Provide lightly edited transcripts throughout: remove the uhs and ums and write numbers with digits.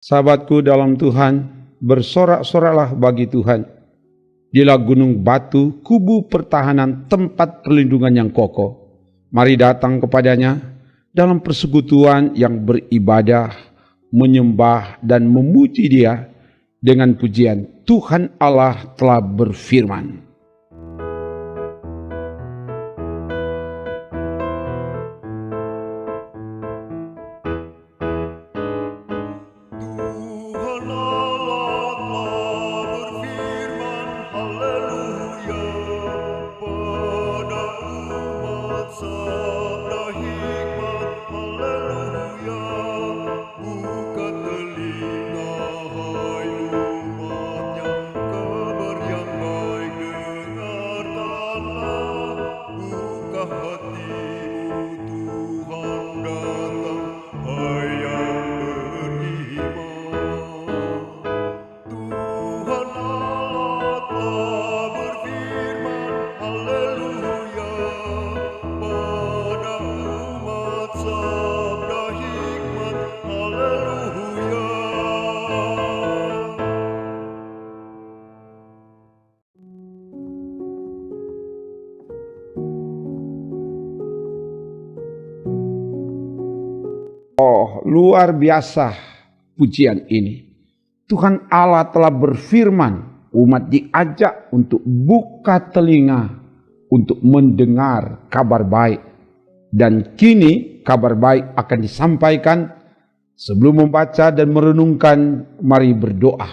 Sahabatku dalam Tuhan, bersorak-soraklah bagi Tuhan. Dialah gunung batu, kubu pertahanan, tempat perlindungan yang kokoh. Mari datang kepadanya dalam persekutuan yang beribadah, menyembah dan memuji Dia dengan pujian. Tuhan Allah telah berfirman. Oh, luar biasa pujian ini. Tuhan Allah telah berfirman, umat diajak untuk buka telinga untuk mendengar kabar baik. Dan kini kabar baik akan disampaikan. Sebelum membaca dan merenungkan, mari berdoa.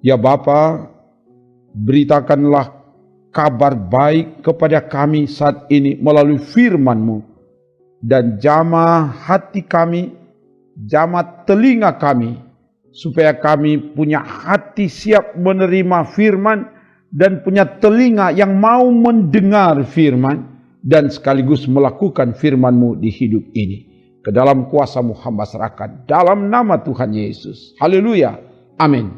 Ya Bapa, beritakanlah kabar baik kepada kami saat ini melalui firman-Mu. Dan jamah hati kami, jamah telinga kami, supaya kami punya hati siap menerima firman dan punya telinga yang mau mendengar firman dan sekaligus melakukan firman-Mu di hidup ini. Ke dalam kuasa-Mu hamba serahkan, dalam nama Tuhan Yesus. Haleluya. Amin.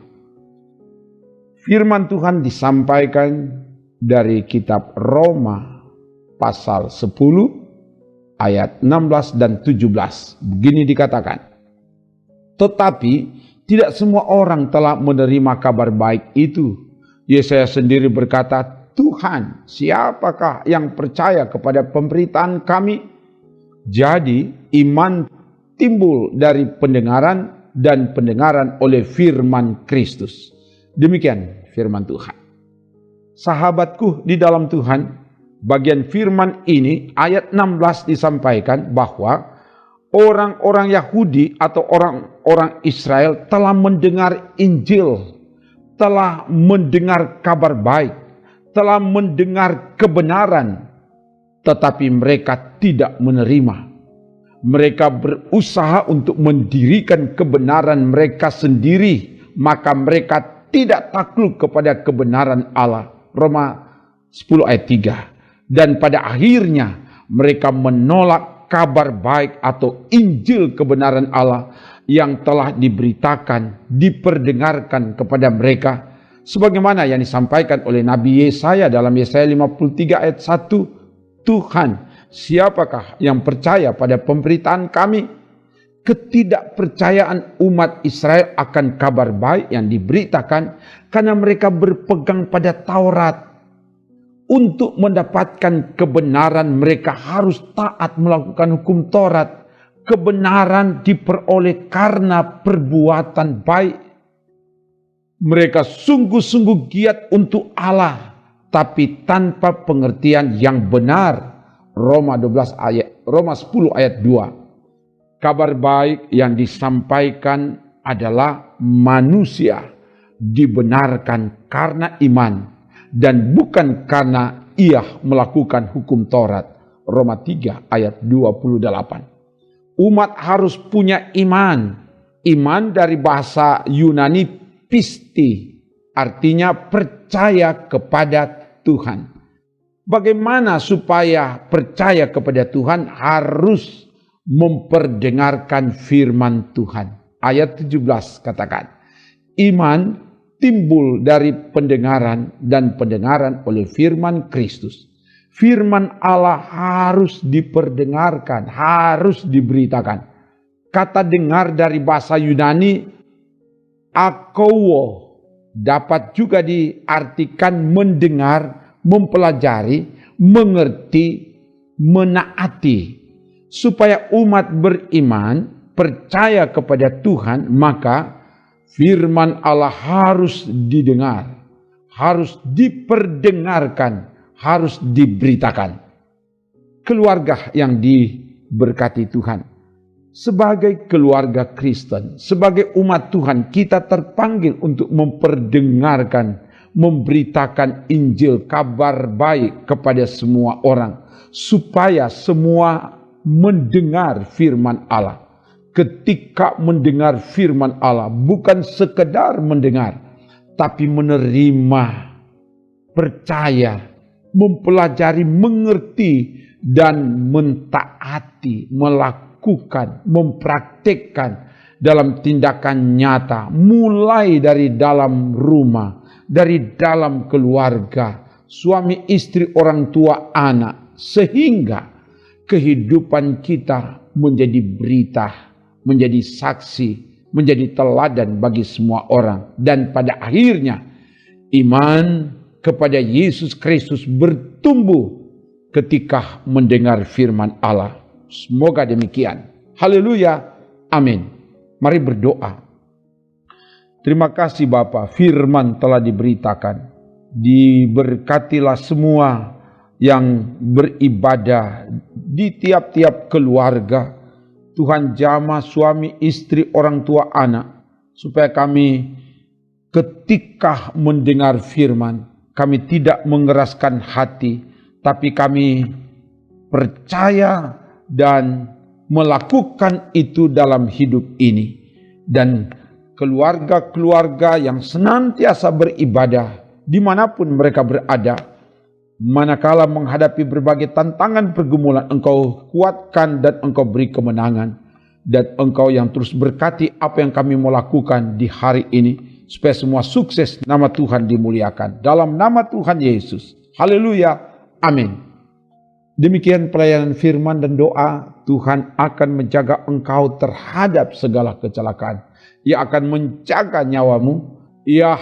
Firman Tuhan disampaikan dari kitab Roma pasal 10 ayat 16 dan 17. Begini dikatakan. Tetapi tidak semua orang telah menerima kabar baik itu. Yesaya sendiri berkata, Tuhan, siapakah yang percaya kepada pemberitaan kami? Jadi iman timbul dari pendengaran dan pendengaran oleh firman Kristus. Demikian firman Tuhan. Sahabatku di dalam Tuhan, bagian firman ini ayat 16 disampaikan bahwa orang-orang Yahudi atau orang-orang Israel telah mendengar Injil, telah mendengar kabar baik, telah mendengar kebenaran, tetapi mereka tidak menerima. Mereka berusaha untuk mendirikan kebenaran mereka sendiri, maka mereka tidak takluk kepada kebenaran Allah. Roma 10 ayat 3. Dan pada akhirnya mereka menolak kabar baik atau Injil kebenaran Allah yang telah diberitakan, diperdengarkan kepada mereka. Sebagaimana yang disampaikan oleh Nabi Yesaya dalam Yesaya 53 ayat 1. Tuhan, siapakah yang percaya pada pemberitaan kami? Ketidakpercayaan umat Israel akan kabar baik yang diberitakan karena mereka berpegang pada Taurat. Untuk mendapatkan kebenaran mereka harus taat melakukan hukum Taurat. Kebenaran diperoleh karena perbuatan baik. Mereka sungguh-sungguh giat untuk Allah, tapi tanpa pengertian yang benar. Roma 10 ayat 2. Kabar baik yang disampaikan adalah manusia dibenarkan karena iman dan bukan karena ia melakukan hukum Taurat. Roma 3 ayat 28. Umat harus punya iman. Iman dari bahasa Yunani pisti, artinya percaya kepada Tuhan. Bagaimana supaya percaya kepada Tuhan? Harus memperdengarkan firman Tuhan. Ayat 17 katakan, iman timbul dari pendengaran dan pendengaran oleh firman Kristus. Firman Allah harus diperdengarkan, harus diberitakan. Kata dengar dari bahasa Yunani akouo dapat juga diartikan mendengar, mempelajari, mengerti, menaati. Supaya umat beriman percaya kepada Tuhan, maka firman Allah harus didengar, harus diperdengarkan, harus diberitakan. Keluarga yang diberkati Tuhan, sebagai keluarga Kristen, sebagai umat Tuhan, kita terpanggil untuk memperdengarkan, memberitakan Injil, kabar baik kepada semua orang, supaya semua mendengar firman Allah. Ketika mendengar firman Allah, bukan sekedar mendengar, tapi menerima, percaya, mempelajari, mengerti, dan mentaati, melakukan, mempraktikkan dalam tindakan nyata, mulai dari dalam rumah, dari dalam keluarga, suami istri, orang tua, anak, sehingga kehidupan kita menjadi berita, menjadi saksi, menjadi teladan bagi semua orang. Dan pada akhirnya iman kepada Yesus Kristus bertumbuh ketika mendengar firman Allah. Semoga demikian. Haleluya. Amin. Mari berdoa. Terima kasih Bapa, firman telah diberitakan. Diberkatilah semua yang beribadah di tiap-tiap keluarga. Tuhan jamah suami, istri, orang tua, anak, supaya kami ketika mendengar firman, kami tidak mengeraskan hati, tapi kami percaya dan melakukan itu dalam hidup ini. Dan keluarga-keluarga yang senantiasa beribadah dimanapun mereka berada, manakala menghadapi berbagai tantangan pergumulan, Engkau kuatkan dan Engkau beri kemenangan. Dan Engkau yang terus berkati apa yang kami mau lakukan di hari ini, supaya semua sukses, nama Tuhan dimuliakan. Dalam nama Tuhan Yesus. Haleluya. Amin. Demikian pelayanan firman dan doa. Tuhan akan menjaga engkau terhadap segala kecelakaan. Ia akan menjaga nyawamu. Ia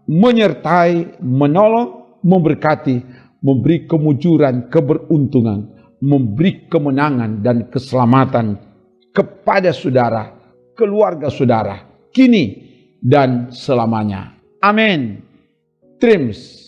menyertai, menolong, memberkati, memberi kemujuran, keberuntungan, memberi kemenangan dan keselamatan kepada saudara, keluarga saudara, kini dan selamanya. Amin. Trims.